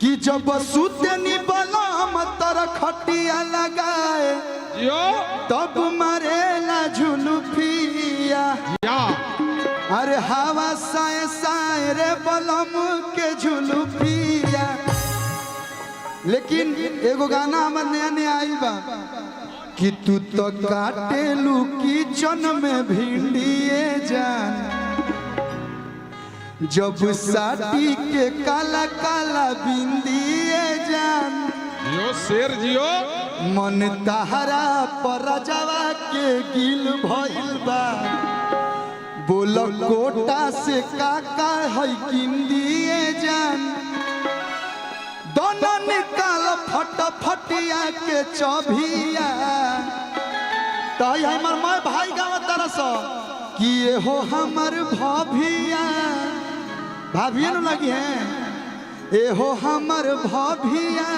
कि जब सुतनी बलम तर खटिया लगाए तब मरेला झुलुफिया। अरे हवा साए साए रे बलम के झुलुफिया। लेकिन एगो गाना हमार नया नया आइल बा कि तू तो काटेलू किचन में भिंडिए जान, जब साटी के काला काला बिंदिए जान। जियो शेर जियो मन तहरा पर जवा के गिल भइल बा, बोल कोटा से काका है किंदिए जान। दोनों निकाल फट फटिया के चौभिया। तो हमार माय भाई गाँव तरस कि ये हो हमार भाभिया, भाभिया न लगी है ए हो हमार भाभिया।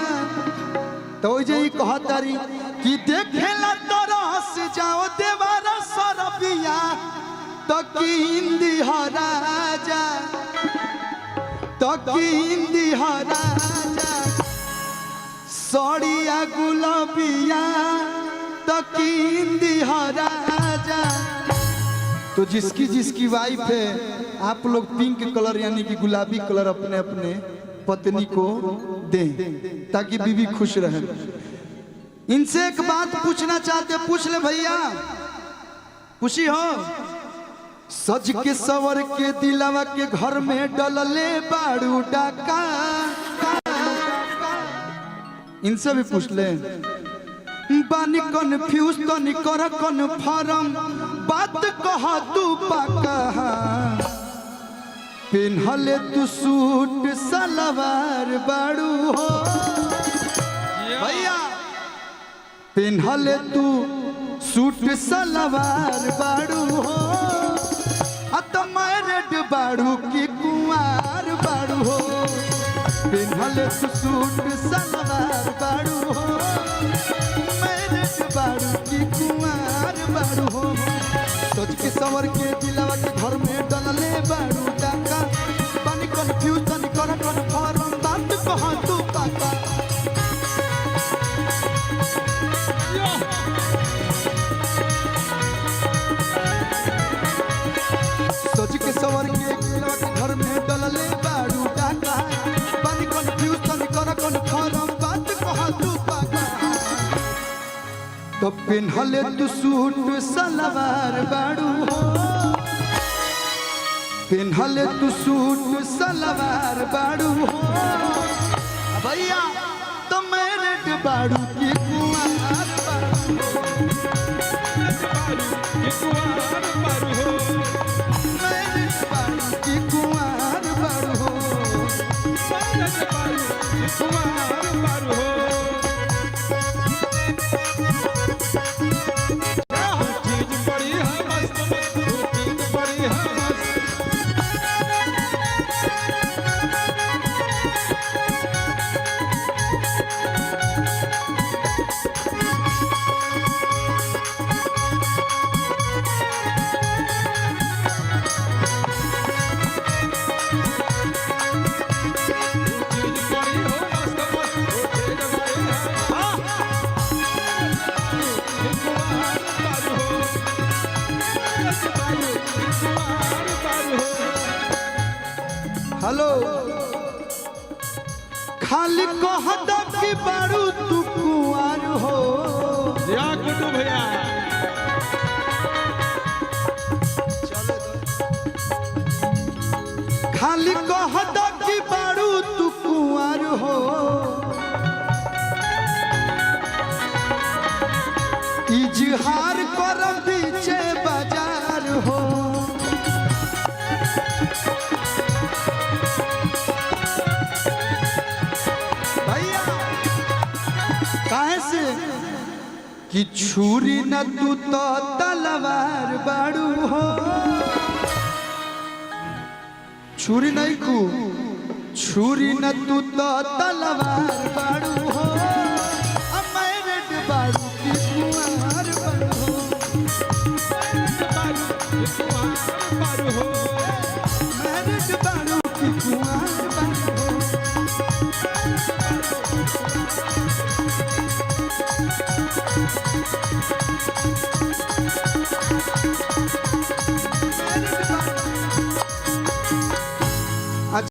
तो जे कहतारी कि देखेला तरस जाओ देवारा सरबिया, तो की हिंदी हो राजा, तो की हिंदी हो राजा। सड़िया गुलाबिया तो की हिंदी हो राजा। तो जिसकी जिसकी वाइफ है आप लोग पिंक कलर यानी कि गुलाबी कलर अपने अपने पत्नी को दें ताकि बीवी खुश रहे। इनसे एक बात पूछना चाहते, पूछ ले भैया, खुशी हो। सज के सवर के दिलवा के घर में डलले बाड़ू डाका। इनसे भी पूछ ले। बानी कन्फ्यूज तो नहीं कर कन्फर्म, बात कहा तू पक्का। पिन्हले तू सूट सलवार बाड़ू हो भैया, पिन्हले तू सूट सलवार बाड़ू हो। मैरिड बाड़ू की कुंवार बाड़ू हो, पिन्हले तू सूट सलवार बाड़ू हो। मैरिड बाड़ू की कुंवार बाड़ू हो। सोच के सवर के दिलवा के घर में डलले बाड़ू डाका। पानी कन्फ्यूज तनी कर कन्फर्म, बात कहा तू पाका। सोच के सवर के दिलवा के घर में डलले बाड़ू डाका। पानी कन्फ्यूज तनी कर कन्फर्म, बात कहा तू पाका। तो पिन्हले तू सूट सलवार बाड़ू हो, पिन्हले तू सूट सलवार बाड़ू हो भैया। तो मैरिड बाड़ू की कुंवार बाड़ू हो, मैरिड बाड़ू की कुंवार बाड़ू हो। हेलो खाली कहत कि बाड़ू तू कुंवार हो या गुड्डू भैया। खाली कहत कि बाड़ू तू कुंवार हो। इजहार कर पीछे बाजार हो भैया। काहे से कि छुरी न तू तो तलवार बाड़ू हो। छुरी नहीं कू, छुरी न तू तो तलवार बाड़ू